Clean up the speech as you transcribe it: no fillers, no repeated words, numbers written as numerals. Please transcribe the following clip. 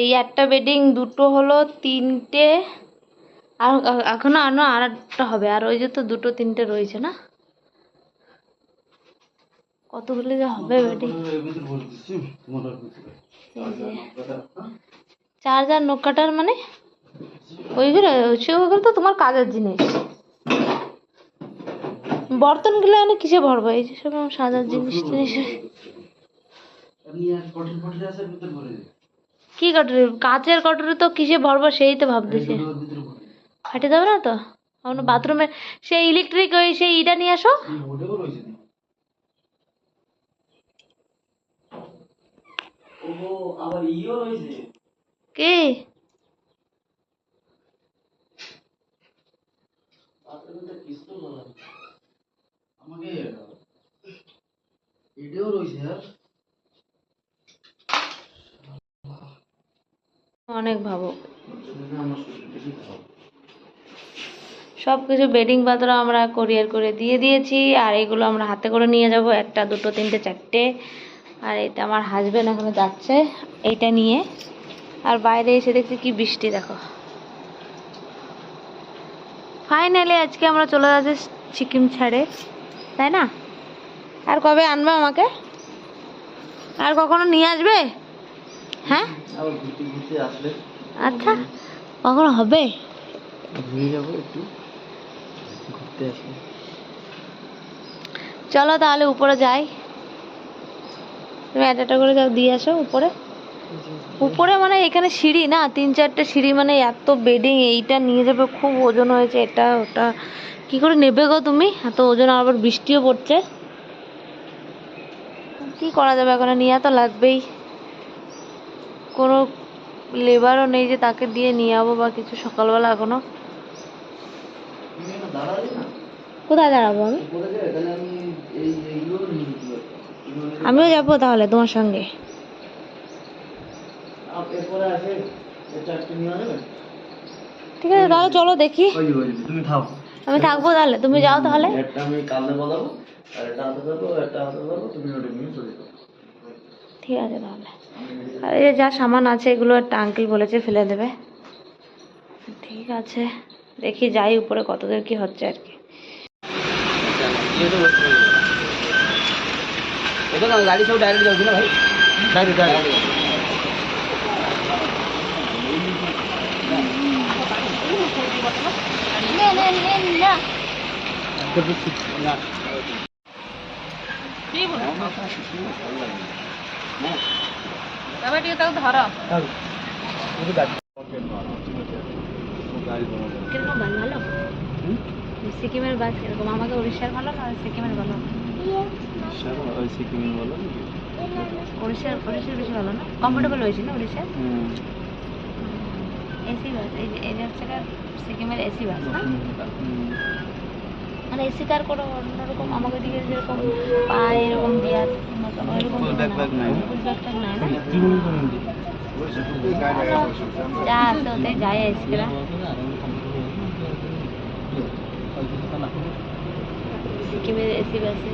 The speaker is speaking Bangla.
এই একটা বেডিং, দুটো হলো, তিনটে, আর এখনো আর একটা হবে। আর ওই যে তো দুটো তিনটে রয়েছে না, কতগুলো যে হবে বেডিং। চার্জার নখ কাটার মানে ওইগুলো তো তোমার কাজের জিনিস। বর্তনগুলো এনে কিসে ভরবো? এই যে সব সাজার জিনিস টিনিস। কি কটরি? কাচের কটরি তো কিসে ভরবো সেই তো ভাবতেছি। ফাটে যাবে না তো? আমরা বাথরুমে সেই ইলেকট্রিক ওই সেই ইটা নিয়ে আসো। কি অনেক ভাবো। সবকিছু বেডিং পাত্র আমরা কোরিয়ার করে দিয়ে দিয়েছি, আর এগুলো আমরা হাতে করে নিয়ে যাব, একটা দুটো তিনটে চারটে। আর এটা আমার হাজবেন্ড এখনো যাচ্ছে এইটা নিয়ে। আর বাইরে এসে দেখছি কি বৃষ্টি, দেখো। ফাইনালি আজকে আমরা চলে যাচ্ছি সিকিম ছেড়ে, তাই না? আর কবে আনবে আমাকে? আর কখনো নিয়ে আসবে? হ্যাঁ আচ্ছা, কখনো হবে? চলো তাহলে উপরে যাই। তুমি একটা করে যাও, দিয়ে আসো উপরে। উপরে মানে এখানে সিঁড়ি না, 3-4টে সিঁড়ি, মানে এত বেডিং, এইটা নিয়ে যাবে, খুব ওজন হয়েছে, এটা ওটা কি করে নেবে গো তুমি এত ওজন? আবার বৃষ্টিও পড়ছে, কি করা যাবে? এখন নিয়ে তো লাগবেই। কোনো লেবারও নেই যে তাকে দিয়ে নিয়ে যাবো বা কিছু সকালবেলা এখনো। কোথায় দাঁড়াবো আমি? আমিও যাবো তাহলে তোমার সঙ্গে। ঠিক আছে তাহলে চলো দেখি। আমি থাকবো তাহলে, তুমি যাও তাহলে। ঠিক আছে তাহলে। আর এই যা সামান আছে এগুলো একটা আঙ্কেল বলেছে ফেলে দেবে। ঠিক আছে দেখি, যাই উপরে কত দূর কি হচ্ছে আর কি। গাড়ি সব ডাইরেক্ট যাচ্ছে না ভাই? ডাইরেক্ট ধরো কিরকম বাস ভালো? সিকিমের বাস কিরকম? আমাকে উড়িষ্যার ভালো না সিকিমের ভালো? উড়িষ্যার বেশি ভালো না? কমফোর্টেবল হয়েছে না উড়িষ্যার? এসি বাস, এই যে হচ্ছে সিকিমের এসি বাস না? মানে এসি তার কোনো অন্যরকম আমাকে দিকে যেরকম পায় এরকম দেওয়ার মতন ওইরকম নাই না? যা আছে ওতে যায় আইসক্রিম। সিকিমের এসি বাসে